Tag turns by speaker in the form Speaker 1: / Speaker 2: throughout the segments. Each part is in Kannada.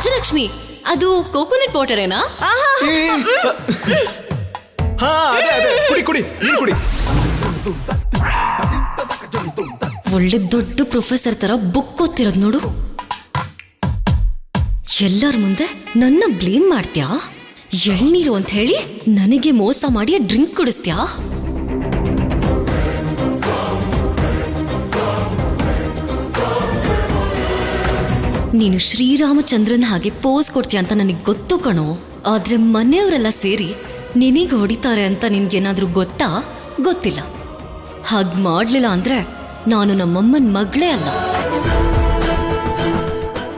Speaker 1: ರಾಜಲಕ್ಷ್ಮಿ, ಅದು ಕೋಕೋನಟ್ ವಾಟರೇನಾ?
Speaker 2: ಕುಡಿ ಕುಡಿ ನೀನ್ ಕುಡಿ.
Speaker 1: ಒಳ್ಳೆ ದೊಡ್ಡ ಪ್ರೊಫೆಸರ್ ತರ ಬುಕ್ ಓದ್ತಿರೋದ್ ನೋಡು. ಎಲ್ಲರ ಮುಂದೆ ನನ್ನ ಬ್ಲೇಮ್ ಮಾಡ್ತ್ಯಾ? ಎಳ್ನೀರು ಅಂತ ಹೇಳಿ ನನಗೆ ಮೋಸ ಮಾಡಿ ಡ್ರಿಂಕ್ ಕುಡಿಸ್ತ್ಯಾ? ನೀನು ಶ್ರೀರಾಮಚಂದ್ರನ್ ಹಾಗೆ ಪೋಸ್ ಕೊಡ್ತೀಯ ಅಂತ ನನಗೆ ಗೊತ್ತು ಕಣೋ. ಆದ್ರೆ ಮನೆಯವರೆಲ್ಲ ಸೇರಿ ನಿನಗೆ ಹೊಡಿತಾರೆ ಅಂತ ನಿನ್ಗೇನಾದ್ರೂ ಗೊತ್ತಾ? ಗೊತ್ತಿಲ್ಲ. ಹಾಗ್ ಮಾಡ್ಲಿಲ್ಲ ಅಂದ್ರೆ ನಾನು ನಮ್ಮಮ್ಮನ ಮಗಳೇ ಅಲ್ಲ.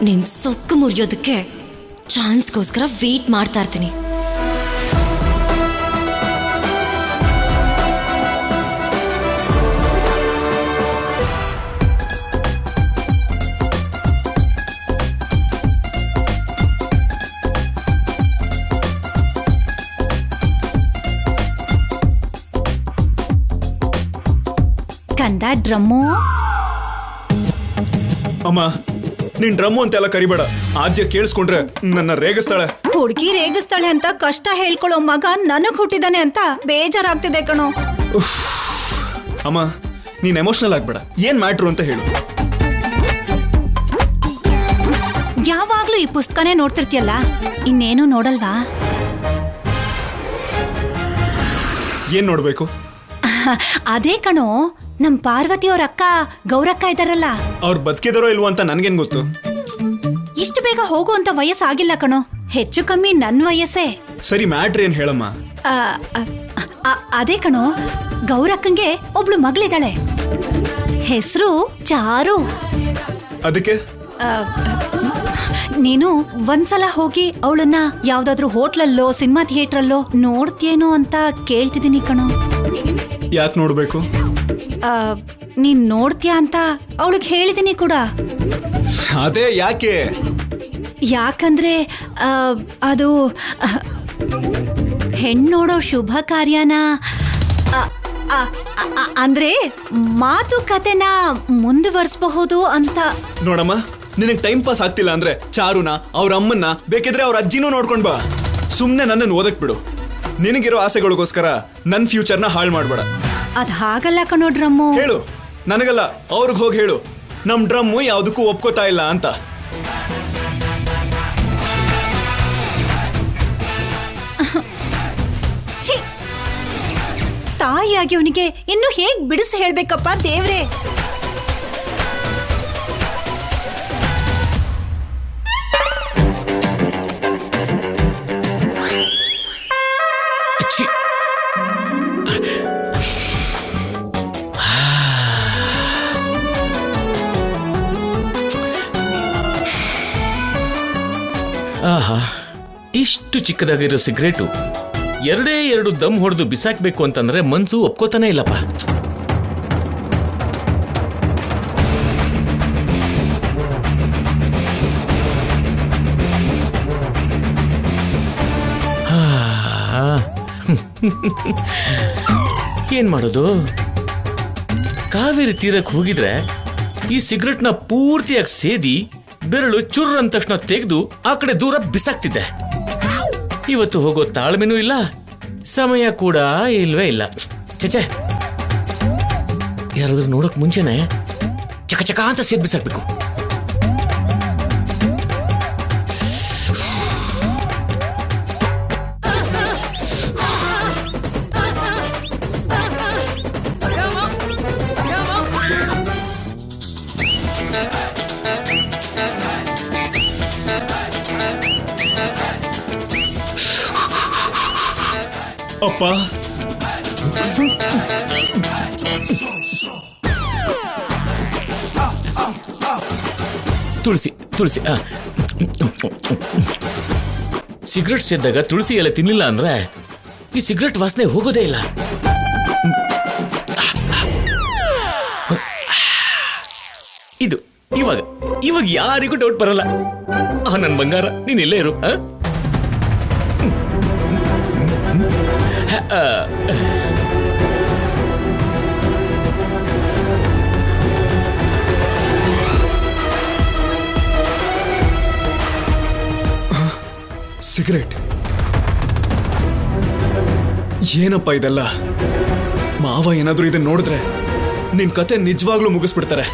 Speaker 1: ನಿನ್ ಸೊಕ್ಕು ಮುರಿಯೋದಕ್ಕೆ ಚಾನ್ಸ್ಗೋಸ್ಕರ ವೇಟ್ ಮಾಡ್ತಾ ಇರ್ತೀನಿ.
Speaker 3: ಕಂದ ಡ್ರಮ್ಮು.
Speaker 2: ಅಮ್ಮ, ನೀನ್ ಡ್ರಮ್ಮು ಅಂತೆಲ್ಲ ಕರಿಬೇಡ. ಆದ್ಯ ಕೇಳಿಸ್ಕೊಂಡ್ರೆ ನನ್ನ ರೇಗಿಸ್ತಾಳೆ.
Speaker 3: ಹುಡುಗಿ ರೇಗಿಸ್ತಾಳೆ ಅಂತ ಕಷ್ಟ ಹೇಳ್ಕೊಳ್ಳೋ ಮಗ ನನಗ್ ಹುಟ್ಟಿದಾನೆ ಅಂತ ಬೇಜಾರಾಗ್ತಿದೆ ಕಣೋ.
Speaker 2: ಅಮ್ಮ, ನೀನ್ ಎಮೋಷನಲ್ ಆಗ್ಬೇಡ. ಏನ್ ಮ್ಯಾಟ್ರು ಅಂತ ಹೇಳು.
Speaker 3: ಯಾವಾಗ್ಲೂ ಈ ಪುಸ್ತಕನೇ ನೋಡ್ತಿರ್ತೀಯಲ್ಲ, ಇನ್ನೇನು ನೋಡಲ್ವಾ?
Speaker 2: ಏನ್ ನೋಡ್ಬೇಕು?
Speaker 3: ಅದೇ ಕಣೋ, ನಮ್ ಪಾರ್ವತಿ ಅವ್ರ ಅಕ್ಕ ಗೌರಕ್ಕ ಇದಾರಲ್ಲ,
Speaker 2: ಅವ್ರು ಬದುಕಿದಾರೋ ಇಲ್ವೋ ಅಂತ ನನ್ಗೇನ್ ಗೊತ್ತು?
Speaker 3: ಇಷ್ಟು ಬೇಗ ಹೋಗುವಂತ ವಯಸ್ಸಾಗಿಲ್ಲ ಕಣೋ. ಹೆಚ್ಚು ಕಮ್ಮಿ ನನ್ ವಯಸ್ಸೇ.
Speaker 2: ಸರಿ, ಮ್ಯಾಟ್ರ್ ಏನ್ ಹೇಳಮ್ಮ.
Speaker 3: ಅದೇ ಕಣೋ, ಗೌರಕ್ಕಂಗೆ ಒಬ್ಳು ಮಗಳಿದ್ದಾಳೆ. ಹೆಸರು ಚಾರು.
Speaker 2: ಅದಕ್ಕೆ
Speaker 3: ನೀನು ಒಂದ್ಸಲ ಹೋಗಿ ಅವಳನ್ನ ಯಾವ್ದಾದ್ರು ಹೋಟ್ಲಲ್ಲೋ ಸಿನಿಮಾ ಥಿಯೇಟ್ರಲ್ಲೋ ನೋಡ್ತೇನೋ ಅಂತ ಕೇಳ್ತಿದ್ದೀನಿ ಕಣೋ.
Speaker 2: ಯಾಕೆ ನೋಡ್ಬೇಕು?
Speaker 3: ನೀನ್ ನೋಡ್ತೀಯ ಅಂತ ಅವಳಿಗೆ ಹೇಳಿದೀನಿ ಕೂಡ.
Speaker 2: ಅದೇ ಯಾಕೆ?
Speaker 3: ಯಾಕಂದ್ರೆ ಅದು ಹೆಣ್ಣೋಡೋ ಶುಭ ಕಾರ್ಯನ ಅಂದ್ರೆ ಮಾತುಕತೆನ ಮುಂದುವರಿಸಬಹುದು ಅಂತ.
Speaker 2: ನೋಡಮ್ಮ, ನಿನಗೆ ಟೈಮ್ ಪಾಸ್ ಆಗ್ತಿಲ್ಲ ಅಂದ್ರೆ ಚಾರುನ, ಅವ್ರ ಅಮ್ಮನ್ನ, ಬೇಕಿದ್ರೆ ಅವ್ರ ಅಜ್ಜಿನೂ ನೋಡ್ಕೊಂಡ್ ಬಾ. ಸುಮ್ನೆ ನನ್ನನ್ನು ಓದಕ್ ಬಿಡು. ನಿನಗಿರೋ ಆಸೆಗಳಿಗೋಸ್ಕರ ನನ್ನ ಫ್ಯೂಚರ್ನ ಹಾಳು ಮಾಡ್ಬೇಡ.
Speaker 3: ಅದ್ ಹಾಗಲ್ಲ ಕಣೋ ಡ್ರಮ್ಮು.
Speaker 2: ಹೇಳು, ನನಗಲ್ಲ, ಅವ್ರಿಗೆ ಹೋಗಿ ಹೇಳು, ನಮ್ ಡ್ರಮ್ಮು ಯಾವ್ದಕ್ಕೂ ಒಪ್ಕೋತಾ ಇಲ್ಲ ಅಂತ.
Speaker 3: ತಾಯಿಯಾಗಿ ಅವನಿಗೆ ಇನ್ನು ಹೇಗ್ ಬಿಡಿಸಿ ಹೇಳ್ಬೇಕಪ್ಪ ದೇವ್ರೆ.
Speaker 4: ಆಹಾ, ಇಷ್ಟು ಚಿಕ್ಕದಾಗಿರೋ ಸಿಗರೇಟು ಎರಡೇ ಎರಡು ದಮ್ ಹೊಡೆದು ಬಿಸಾಕ್ಬೇಕು ಅಂತಂದ್ರೆ ಮನ್ಸು ಒಪ್ಕೋತಾನೆ ಇಲ್ಲಪ್ಪ. ಏನ್ ಮಾಡೋದು? ಕಾವೇರಿ ತೀರಕ್ಕೆ ಹೋಗಿದ್ರೆ ಈ ಸಿಗರೆಟ್ನ ಪೂರ್ತಿಯಾಗಿ ಸೇದಿ ಬೆರಳು ಚುರ್ರ ಅಂದ ತಕ್ಷಣ ತೆಗೆದು ಆ ಕಡೆ ದೂರ ಬಿಸಾಕ್ತಿದ್ದೆ. ಇವತ್ತು ಹೋಗೋ ತಾಳ್ಮೆನೂ ಇಲ್ಲ, ಸಮಯ ಕೂಡ ಇಲ್ವೇ ಇಲ್ಲ. ಚಚೆ, ಯಾರಾದ್ರೂ ನೋಡಕ್ ಮುಂಚೆನೆ ಚಕ ಚಕ ಅಂತ ಸೇದ್ ಬಿಸಾಕ್ಬೇಕು.
Speaker 2: ಅಪ್ಪ,
Speaker 4: ತುಳಸಿ ತುಳಸಿ ಸಿಗರೆಟ್ ಸೇದ್ದಾಗ ತುಳಸಿ ಎಲೆ ತಿನ್ನಿಲ್ಲ ಅಂದ್ರೆ ಈ ಸಿಗರೆಟ್ ವಾಸನೆ ಹೋಗೋದೇ ಇಲ್ಲ. ಇದು ಇವಾಗ ಇವಾಗ ಯಾರಿಗೂ ಡೌಟ್ ಬರಲ್ಲ. ನನ್ ಬಂಗಾರ, ನೀನ್ ಇಲ್ಲೇ ಇರು.
Speaker 2: ಸಿಗರೇಟ್. ಏನಪ್ಪ ಇದೆಲ್ಲ? ಮಾವ ಏನಾದ್ರೂ ಇದನ್ನ ನೋಡಿದ್ರೆ ನಿನ್ ಕತೆ ನಿಜವಾಗ್ಲೂ ಮುಗಿಸ್ಬಿಡ್ತಾರೆ.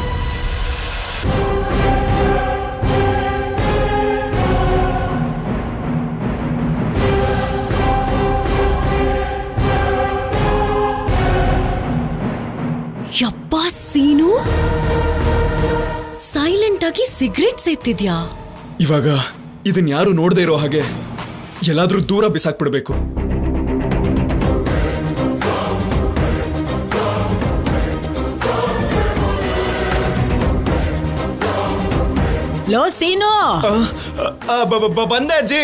Speaker 1: ಯಪ್ಪ ಸೀನು, ಸೈಲೆಂಟ್ ಆಗಿ ಸಿಗರೇಟ್ ಸೇತಿದ್ಯಾ?
Speaker 2: ಇವಾಗ ಇದನ್ ಯಾರು ನೋಡದೆ ಇರೋ ಹಾಗೆ ಎಲ್ಲಾದ್ರೂ ದೂರ ಬಿಸಾಕ್ಬಿಡ್ಬೇಕು.
Speaker 3: ಲೋ ಸೀನು,
Speaker 2: ಬಂದೆ ಅಜ್ಜಿ.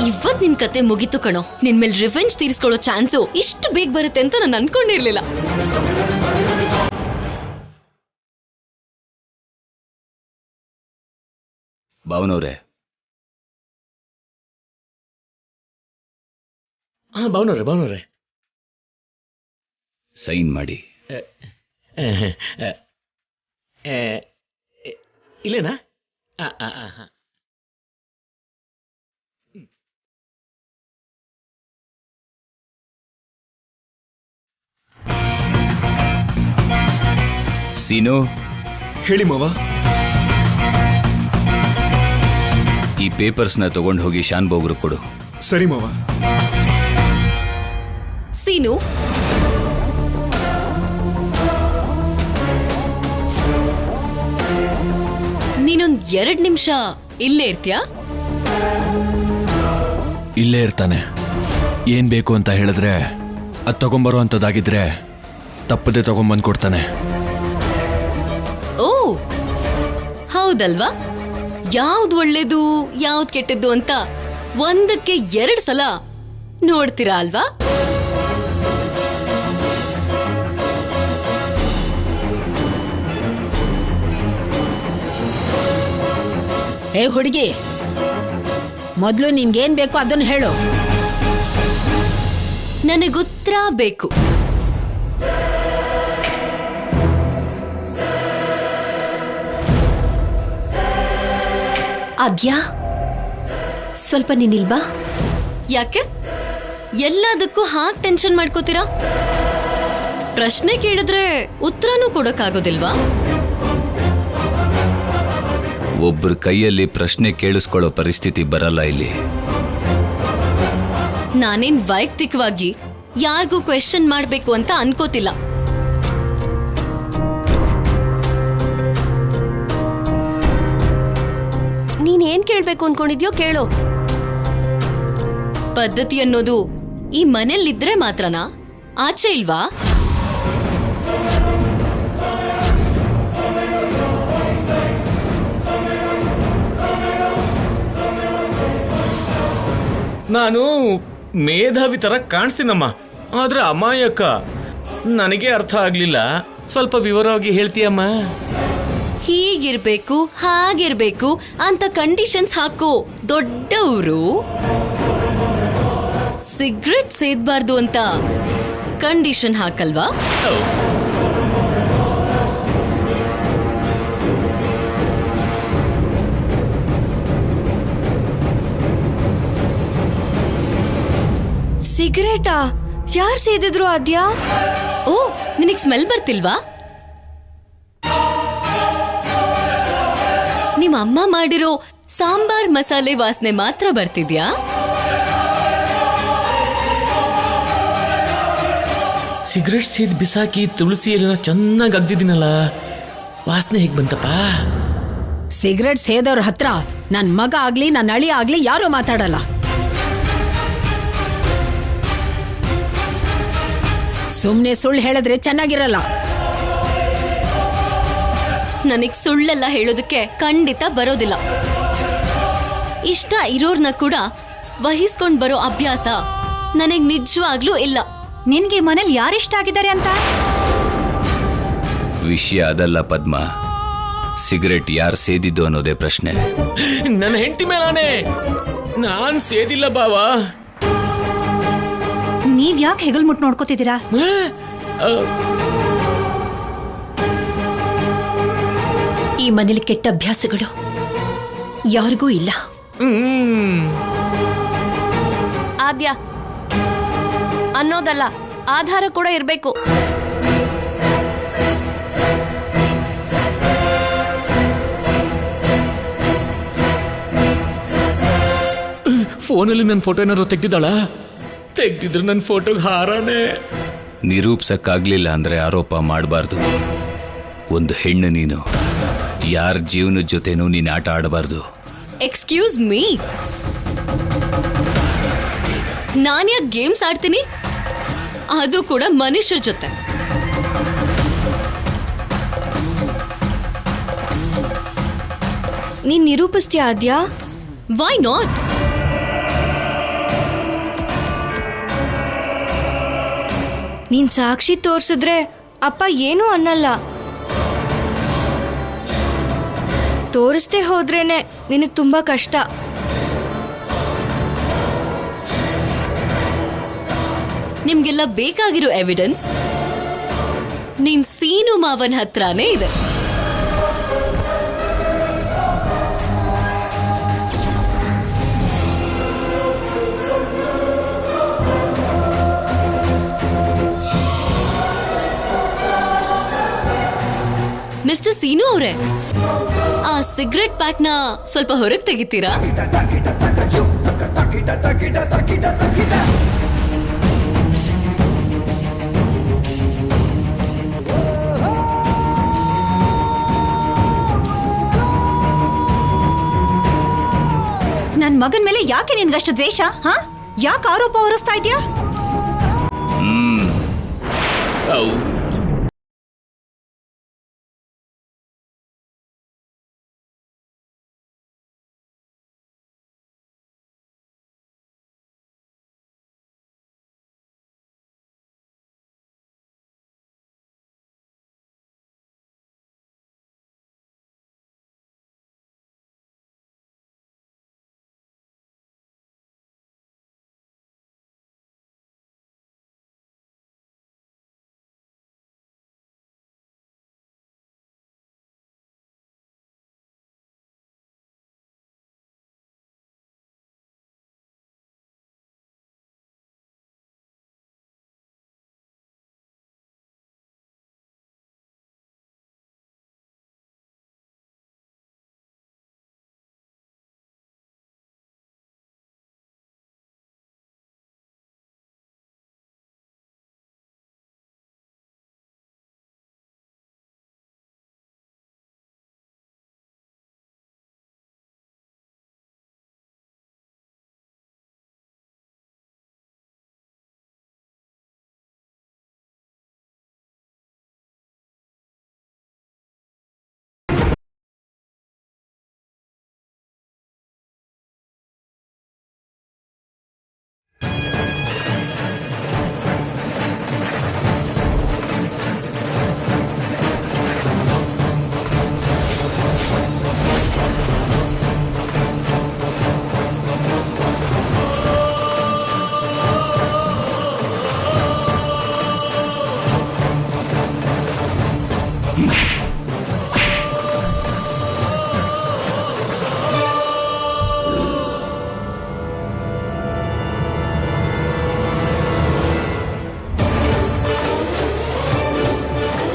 Speaker 1: ಇವತ್ ನಿನ್ ಕತೆ ಮುಗೀತು ಕಣೋ. ನಿನ್ ಮೇಲೆ ರಿವೆಂಜ್ ತೀರಿಸ್ಕೊಳ್ಳೋ ಚಾನ್ಸು ಇಷ್ಟು ಬೇಗ ಬರುತ್ತೆ ಅಂತ ನಾನು ಅನ್ಕೊಂಡಿರ್ಲಿಲ್ಲ.
Speaker 5: ಭಾವನವ್ರೆ.
Speaker 4: ಭಾವನವ್ರೆ
Speaker 5: ಸೈನ್ ಮಾಡಿ.
Speaker 4: ಇಲ್ಲೇನಾ?
Speaker 5: ಸೀನು,
Speaker 2: ಹೇಳಿ ಮಾವ.
Speaker 5: ಈ ಪೇಪರ್ಸ್ನ ತಗೊಂಡು ಹೋಗಿ ಶಾನ್ ಬೋಗ್ರು ಕೊಡು.
Speaker 2: ಸರಿ ಮಾವ.
Speaker 1: ಸೀನು, ನೀನೊಂದ್ 2 ನಿಮಿಷ ಇಲ್ಲೇ ಇರ್ತೀಯಾ?
Speaker 6: ಇಲ್ಲೇ ಇರ್ತಾನೆ. ಏನ್ ಬೇಕು ಅಂತ ಹೇಳಿದ್ರೆ ಅದ್ ತಗೊಂಬರೋ ಅಂತದಾಗಿದ್ರೆ ತಪ್ಪದೆ ತಗೊಂಬಂದ್ ಕೊಡ್ತಾನೆ.
Speaker 1: ಓ ಹೌದಲ್ವಾ? ಯಾವ್ದು ಒಳ್ಳೇದು ಯಾವ್ದು ಕೆಟ್ಟದ್ದು ಅಂತ ಒಂದಕ್ಕೆ 2 ಸಲ ನೋಡ್ತೀರಾ ಅಲ್ವಾ?
Speaker 7: ಏ ಹುಡುಗಿ, ಮೊದಲು ನಿನ್ಗೇನ್ ಬೇಕು ಅದನ್ನ ಹೇಳು.
Speaker 1: ನನಗುತ್ತರ ಬೇಕು.
Speaker 3: ಆದ್ಯಾ, ಸ್ವಲ್ಪ ನೀನಿಲ್ವಾ?
Speaker 1: ಯಾಕೆ ಎಲ್ಲದಕ್ಕೂ ಹಾಗೆ ಟೆನ್ಷನ್ ಮಾಡ್ಕೋತೀರಾ? ಪ್ರಶ್ನೆ ಕೇಳಿದ್ರೆ ಉತ್ತರನೂ ಕೊಡಕ್ಕಾಗೋದಿಲ್ವಾ?
Speaker 5: ಒಬ್ಬರ ಕೈಯಲ್ಲಿ ಪ್ರಶ್ನೆ ಕೇಳಿಸ್ಕೊಳ್ಳೋ ಪರಿಸ್ಥಿತಿ ಬರಲ್ಲ ಇಲ್ಲಿ.
Speaker 1: ನಾನೇನ್ ವೈಯಕ್ತಿಕವಾಗಿ ಯಾರಿಗೂ ಕ್ವೆಶ್ಚನ್ ಮಾಡ್ಬೇಕು ಅಂತ ಅನ್ಕೋತಿಲ್ಲ. ನೀನೇನ್ ಕೇಳ್ಬೇಕು ಅನ್ಕೊಂಡಿದ್ಯೋ ಕೇಳೋ. ಪದ್ಧತಿ ಅನ್ನೋದು ಈ ಮನೆಯಲ್ಲಿದ್ರೆ ಮಾತ್ರನಾ? ಆಚೆ ಇಲ್ವಾ?
Speaker 4: ನಾನು ಮೇಧಾವಿ ತರ ಕಾಣಿಸ್ತೀನಮ್ಮ, ಆದ್ರೆ ಅಮಾಯಕ. ನನಗೆ ಅರ್ಥ ಆಗ್ಲಿಲ್ಲ. ಸ್ವಲ್ಪ ವಿವರವಾಗಿ ಹೇಳ್ತೀಯಮ್ಮ?
Speaker 1: ಹೀಗಿರ್ಬೇಕು ಹಾಗಿರ್ಬೇಕು ಅಂತ ಕಂಡೀಷನ್ಸ್ ಹಾಕೋ ದೊಡ್ಡವರು ಸಿಗರೆಟ್ ಸೇದಬಾರ್ದು ಅಂತ ಕಂಡೀಷನ್ ಹಾಕಲ್ವಾ?
Speaker 3: ಸಿಗರೇಟಾ? ಯಾರು ಸೇದಿದ್ರು ಆದ್ಯಾ?
Speaker 1: ಓ, ನಿನಗ್ ಸ್ಮೆಲ್ ಬರ್ತಿಲ್ವಾ? ನಿಮ್ಮ ಅಮ್ಮ ಮಾಡಿರೋ ಸಾಂಬಾರ್ ಮಸಾಲೆ ವಾಸನೆ ಮಾತ್ರ ಬರ್ತಿದ್ಯಾ?
Speaker 4: ಸಿಗರೆಟ್ ಸೇದ್ ಬಿಸಾಕಿ ತುಳಸಿ ಎಲ್ಲ ಚೆನ್ನಾಗಿ ಅಗ್ದಿದ್ದೀನಲ್ಲ, ವಾಸನೆ ಹೇಗ್ ಬಂತಪ್ಪ?
Speaker 7: ಸಿಗರೆಟ್ ಸೇದವ್ರ ಹತ್ರ ನನ್ ಮಗ ಆಗ್ಲಿ ನನ್ನ ಅಳಿ ಆಗ್ಲಿ ಯಾರು ಮಾತಾಡಲ್ಲ. ಸುಮ್ನೆ ಸುಳ್ಳು ಹೇಳಿದ್ರೆ ಚೆನ್ನಾಗಿರಲ್ಲ.
Speaker 1: ನನಗ್ ಸುಳ್ಳೆಲ್ಲ ಹೇಳೋದಕ್ಕೆ ಖಂಡಿತ ಬರೋದಿಲ್ಲ. ಇಷ್ಟ ಇರೋರ್ನ ಕೂಡ ವಹಿಸ್ಕೊಂಡ್ ಬರೋ ಅಭ್ಯಾಸ ನನಗ್ ನಿಜವಾಗ್ಲೂ ಇಲ್ಲ.
Speaker 3: ನಿನ್ಗೆ ಮನೇಲಿ ಯಾರಿಷ್ಟ ಆಗಿದ್ದಾರೆ ಅಂತ?
Speaker 5: ವಿಷಯ ಅದಲ್ಲ ಪದ್ಮ. ಸಿಗರೆಟ್ ಯಾರು ಸೇದಿದ್ದು ಅನ್ನೋದೇ ಪ್ರಶ್ನೆ.
Speaker 4: ನನ್ನ ಹೆಂಡತಿ ಮೇಲಾನೆ ನಾನ್ ಸೇದಿಲ್ಲ ಬಾವಾ.
Speaker 3: ನೀವ್ ಯಾಕೆ ಹೆಗಲ್ ಮುಟ್ ನೋಡ್ಕೋತಿದ್ದೀರಾ?
Speaker 8: ಈ ಮನೇಲಿ ಕೆಟ್ಟ ಅಭ್ಯಾಸಗಳು ಯಾರಿಗೂ ಇಲ್ಲ.
Speaker 1: ಆದ್ಯ ಅನ್ನೋದಲ್ಲ, ಆಧಾರ ಕೂಡ ಇರಬೇಕು.
Speaker 4: ಫೋನಲ್ಲಿ ನನ್ನ ಫೋಟೋ ಏನಾದ್ರು ತೆಗ್ದಿದ್ರೆ ನನ್ನ ಫೋಟೋಗೆ ಹಾರಾನೆ.
Speaker 5: ನಿರೂಪಿಸಕ್ಕಾಗ್ಲಿಲ್ಲ ಅಂದ್ರೆ ಆರೋಪ ಮಾಡಬಾರ್ದು. ಒಂದು ಹೆಣ್ಣು ನೀನು, ಯಾರ ಜೀವನದ ಜೊತೆನೂ ನೀನು ಆಟ ಆಡಬಾರ್ದು.
Speaker 1: ಎಕ್ಸ್ಕ್ಯೂಸ್ ಮೀ, ನಾನು ಯಾಕೆ ಗೇಮ್ಸ್ ಆಡ್ತೀನಿ? ಅದು ಕೂಡ ಮನುಷ್ಯರ ಜೊತೆ. ನೀನ್ ನಿರೂಪಿಸ್ತೀಯ ಆದ್ಯಾ? Why not? ನೀನ್ ಸಾಕ್ಷಿ ತೋರ್ಸಿದ್ರೆ ಅಪ್ಪ ಏನೂ ಅನ್ನಲ್ಲ. ತೋರಿಸ್ದೆ ಹೋದ್ರೇನೆ ನಿನಗೆ ತುಂಬಾ ಕಷ್ಟ. ನಿಮ್ಗೆಲ್ಲ ಬೇಕಾಗಿರೋ ಎವಿಡೆನ್ಸ್ ನೀನ್ ಸೀನು ಮಾವನ್ ಹತ್ರನೇ ಇದೆ. ಮಿಸ್ಟರ್ ಸೀನು ಅವರೇ, ಆ ಸಿಗರೆಟ್ ಪ್ಯಾಕ್ ನ ಸ್ವಲ್ಪ ಹೊರಗೆ ತೆಗಿತೀರಾ?
Speaker 3: ನನ್ ಮಗನ್ ಮೇಲೆ ಯಾಕೆ ನಿನ್ಗಷ್ಟು ದ್ವೇಷ? ಯಾಕೆ ಆರೋಪ ಹೊರಿಸ್ತಾ ಇದ್ಯಾ?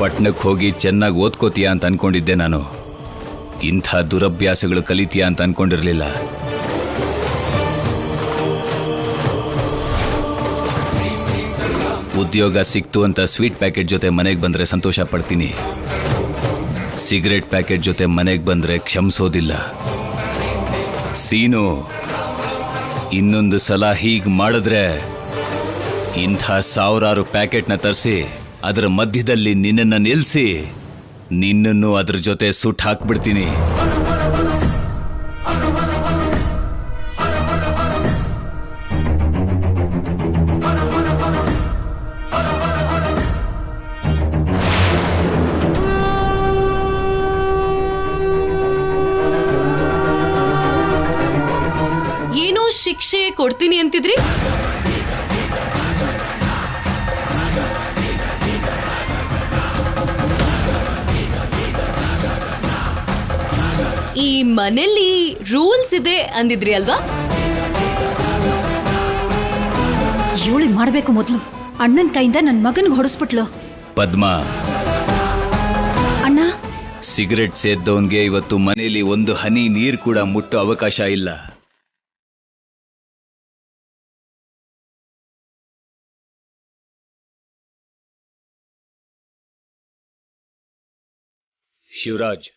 Speaker 5: ಪಟ್ನಕ್ಕೆ ಹೋಗಿ ಚೆನ್ನಾಗಿ ಓದ್ಕೋತೀಯ ಅಂತ ಅನ್ಕೊಂಡಿದ್ದೆ ನಾನು. ಇಂಥ ದುರಭ್ಯಾಸಗಳು ಕಲಿತೀಯ ಅಂತ ಅನ್ಕೊಂಡಿರ್ಲಿಲ್ಲ. ಉದ್ಯೋಗ ಸಿಕ್ತು ಅಂತ ಸ್ವೀಟ್ ಪ್ಯಾಕೆಟ್ ಜೊತೆ ಮನೆಗೆ ಬಂದ್ರೆ ಸಂತೋಷ ಪಡ್ತೀನಿ. ಸಿಗರೆಟ್ ಪ್ಯಾಕೆಟ್ ಜೊತೆ ಮನೆಗೆ ಬಂದ್ರೆ ಕ್ಷಮಿಸೋದಿಲ್ಲ. ಸೀನು, ಇನ್ನೊಂದು ಸಲ ಹೀಗೆ ಮಾಡಿದ್ರೆ ಇಂಥ ಸಾವಿರಾರು ಪ್ಯಾಕೆಟ್ನ ತರಿಸಿ ಅದರ ಮಧ್ಯದಲ್ಲಿ ನಿನ್ನನ್ನು ನಿಲ್ಲಿಸಿ ನಿನ್ನನ್ನು ಅದ್ರ ಜೊತೆ ಸುಟ್ಟು ಹಾಕ್ಬಿಡ್ತೀನಿ.
Speaker 1: ಏನೋ ಶಿಕ್ಷೆ ಕೊಡ್ತೀನಿ ಅಂತಿದ್ರಿ? ಈ ಮನೇಲಿ ರೂಲ್ಸ್ ಇದೆ ಅಂದಿದ್ರಿ ಅಲ್ವಾ?
Speaker 3: ಇವಳು ಮಾಡ್ಬೇಕು ಮೊದ್ಲು. ಅಣ್ಣನ ಕೈಯಿಂದ ನನ್ನ ಮಗನ್ಗೆ ಹೊಡೆಸ್ಬಿಟ್ಲು.
Speaker 5: ಪದ್ಮ,
Speaker 3: ಅಣ್ಣ,
Speaker 5: ಸಿಗರೆಟ್ ಸೇದ್ದವನ್ಗೆ ಇವತ್ತು ಮನೇಲಿ ಒಂದು ಹನಿ ನೀರು ಕೂಡ ಮುಟ್ಟೋ ಅವಕಾಶ ಇಲ್ಲ. ಶಿವರಾಜ್,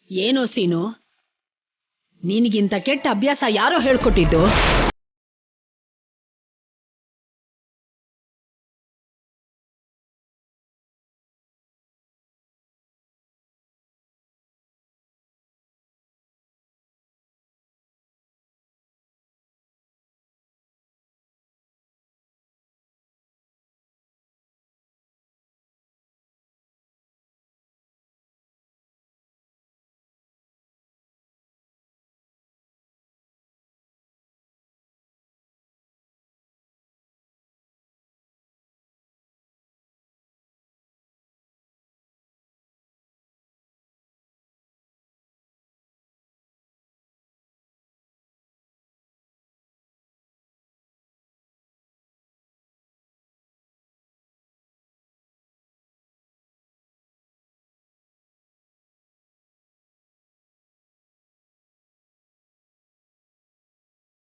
Speaker 7: ಏನೋ ಸೀನು, ನಿನಗಿಂತ ಕೆಟ್ಟ ಅಭ್ಯಾಸ ಯಾರೋ ಹೇಳ್ಕೊಟ್ಟಿದ್ದು?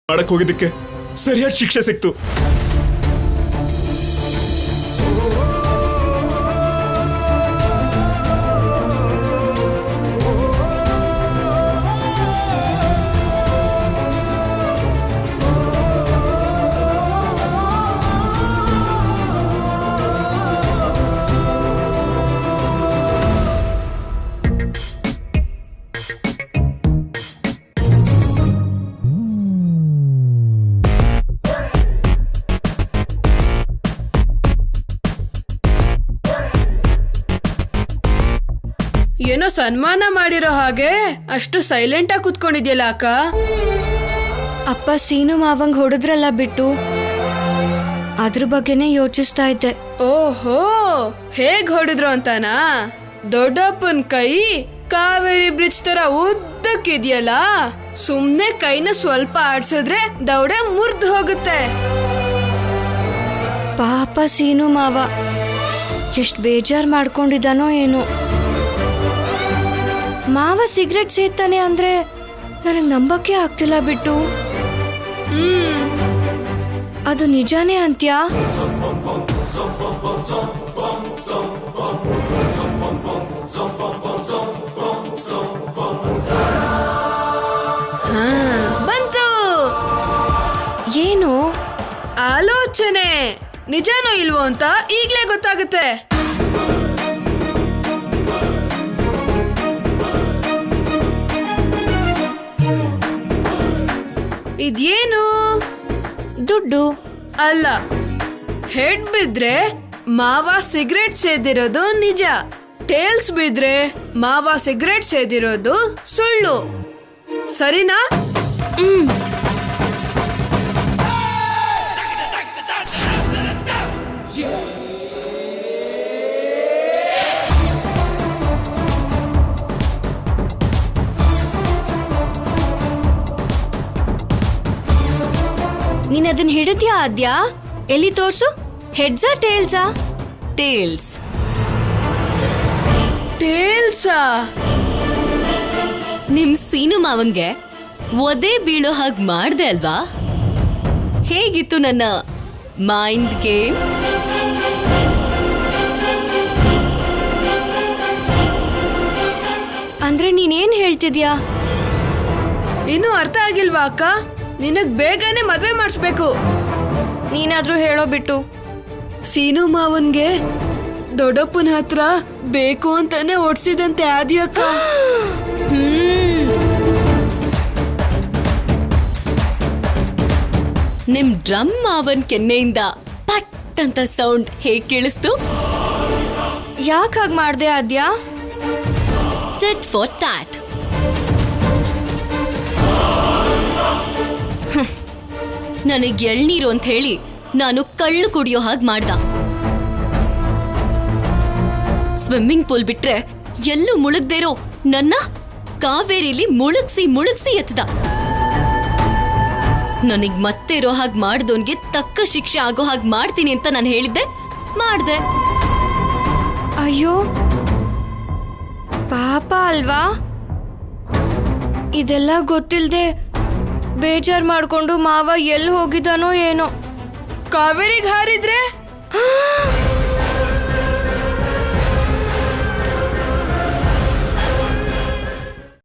Speaker 2: ಮಾಡಕ್ ಹೋಗಿದ್ದಕ್ಕೆ ಸರಿಯಾದ ಶಿಕ್ಷೆ ಸಿಕ್ತು.
Speaker 9: ಏನೋ ಸನ್ಮಾನ ಮಾಡಿರೋ ಹಾಗೆ ಅಷ್ಟು ಸೈಲೆಂಟ್ ಆಗಿ ಕುತ್ಕೊಂಡಿದ್ಯಲ್ಲ ಅಕ್ಕ.
Speaker 10: ಅಪ್ಪ ಸೀನು ಮಾವಂಗ್ ಹೊಡೆದ್ರಲ್ಲ ಬಿಟ್ಟು, ಅದ್ರ ಬಗ್ಗೆನೇ ಯೋಚಿಸ್ತಾ ಇದ್ದೆ.
Speaker 9: ಓಹೋ, ಹೇಗ್ ಹೊಡೆದ್ರು ಅಂತಾನಾ? ದೊಡ್ಡಪ್ಪನ್ ಕೈ ಕಾವೇರಿ ಬ್ರಿಡ್ಜ್ ತರ ಉದ್ದಕ್ಕಿದ್ಯಲ್ಲ, ಸುಮ್ನೆ ಕೈನ ಸ್ವಲ್ಪ ಆಡ್ಸಿದ್ರೆ ದೌಡೆ ಮುರ್ದ್ ಹೋಗುತ್ತೆ.
Speaker 10: ಪಾಪ ಸೀನು ಮಾವ ಎಷ್ಟ್ ಬೇಜಾರ್ ಮಾಡ್ಕೊಂಡಿದ್ದಾನೋ ಏನೋ. ಮಾವ ಸಿಗರೆಟ್ ಸೇತಾನೆ ಅಂದ್ರೆ ನನಗ್ ನಂಬಕ್ಕೆ ಆಗ್ತಿಲ್ಲ ಬಿಟ್ಟು. ಅದು ನಿಜಾನೇ ಅಂತ್ಯಾ?
Speaker 9: ಬಂತು.
Speaker 10: ಏನು
Speaker 9: ಆಲೋಚನೆ ನಿಜಾನೋ ಇಲ್ವೋ ಅಂತ ಈಗ್ಲೇ ಗೊತ್ತಾಗುತ್ತೆ. ಇದೇನು?
Speaker 10: ದುಡ್ಡು
Speaker 9: ಅಲ್ಲ, ಹೆಡ್ ಬಿದ್ರೆ ಮಾವ ಸಿಗರೆಟ್ ಸೇದಿರೋದು ನಿಜ, ಟೇಲ್ಸ್ ಬಿದ್ರೆ ಮಾವ ಸಿಗರೆಟ್ ಸೇದಿರೋದು ಸುಳ್ಳು. ಸರಿನಾ?
Speaker 10: ನೀನ್ ಅದನ್ನ ಹಿಡಿದ್ಯಾ ಆದ್ಯಾ? ಎಲ್ಲಿ ತೋರ್ಸು. ಹೆಡ್ಸಾ ಟೇಲ್ಸಾ?
Speaker 1: ಟೇಲ್ಸ್.
Speaker 9: ಟೇಲ್ಸಾ?
Speaker 1: ನಿಮ್ ಸೀನು ಮಾವಂಗೆ ಒದೆ ಬೀಳೋ ಹಾಗೆ ಮಾಡ್ದೆ ಅಲ್ವಾ? ಹೇಗಿತ್ತು ನನ್ನ ಮೈಂಡ್ ಗೇಮ್?
Speaker 10: ಅಂದ್ರೆ ನೀನೇನ್ ಹೇಳ್ತಿದ್ಯಾ?
Speaker 9: ಇನ್ನೂ ಅರ್ಥ ಆಗಿಲ್ವಾ ಅಕ್ಕ? ನಿನಗ್ ಬೇಗನೆ ಮದ್ವೆ ಮಾಡಿಸ್ಬೇಕು.
Speaker 10: ನೀನಾದ್ರೂ ಹೇಳೋ ಬಿಟ್ಟು.
Speaker 9: ಸೀನು ಮಾವನ್ಗೆ ದೊಡ್ಡಪ್ಪನ ಹತ್ರ ಬೇಕು ಅಂತಾನೆ ಓಡಿಸಿದಂತೆ ಆದ್ಯಕ್ಕ.
Speaker 1: ನಿಮ್ ಡ್ರಮ್ ಮಾವನ್ ಕೆನ್ನೆಯಿಂದ ಪಟ್ ಅಂತ ಸೌಂಡ್ ಹೇಗ್ ಕೇಳಿಸ್ತು?
Speaker 10: ಯಾಕೆ ಹಾಗೆ ಮಾಡ್ದೆ ಆದ್ಯಾ?
Speaker 1: Tit for that. ನನಗೆ ಎಳ್ನೀರು ಅಂತ ಹೇಳಿ ನಾನು ಕಳ್ಳು ಕುಡಿಯೋ ಹಾಗೆ ಮಾಡ್ದ. ಸ್ವಿಮ್ಮಿಂಗ್ ಪೂಲ್ ಬಿಟ್ರೆ ಎಲ್ಲೂ ಮುಳುಗ್ದೇರೋ ನನ್ನ ಕಾವೇರಿಲಿ ಮುಳುಗ್ಸಿ ಎತ್ತದ. ನನಗ್ ಮತ್ತೆ ಇರೋ ಹಾಗೆ ಮಾಡ್ದೋನ್ಗೆ ತಕ್ಕ ಶಿಕ್ಷೆ ಆಗೋ ಹಾಗೆ ಮಾಡ್ತೀನಿ ಅಂತ ನಾನು ಹೇಳಿದ್ದೆ, ಮಾಡ್ದೆ.
Speaker 10: ಅಯ್ಯೋ ಪಾಪ ಅಲ್ವಾ? ಇದೆಲ್ಲ ಗೊತ್ತಿಲ್ದೆ ಬೇಜಾರ್ ಮಾಡ್ಕೊಂಡು ಮಾವ ಎಲ್ಲಿ ಹೋಗಿದ್ದಾನೋ ಏನೋ.
Speaker 9: ಕಾವೇರಿಗೆ ಹಾರಿದ್ರೆ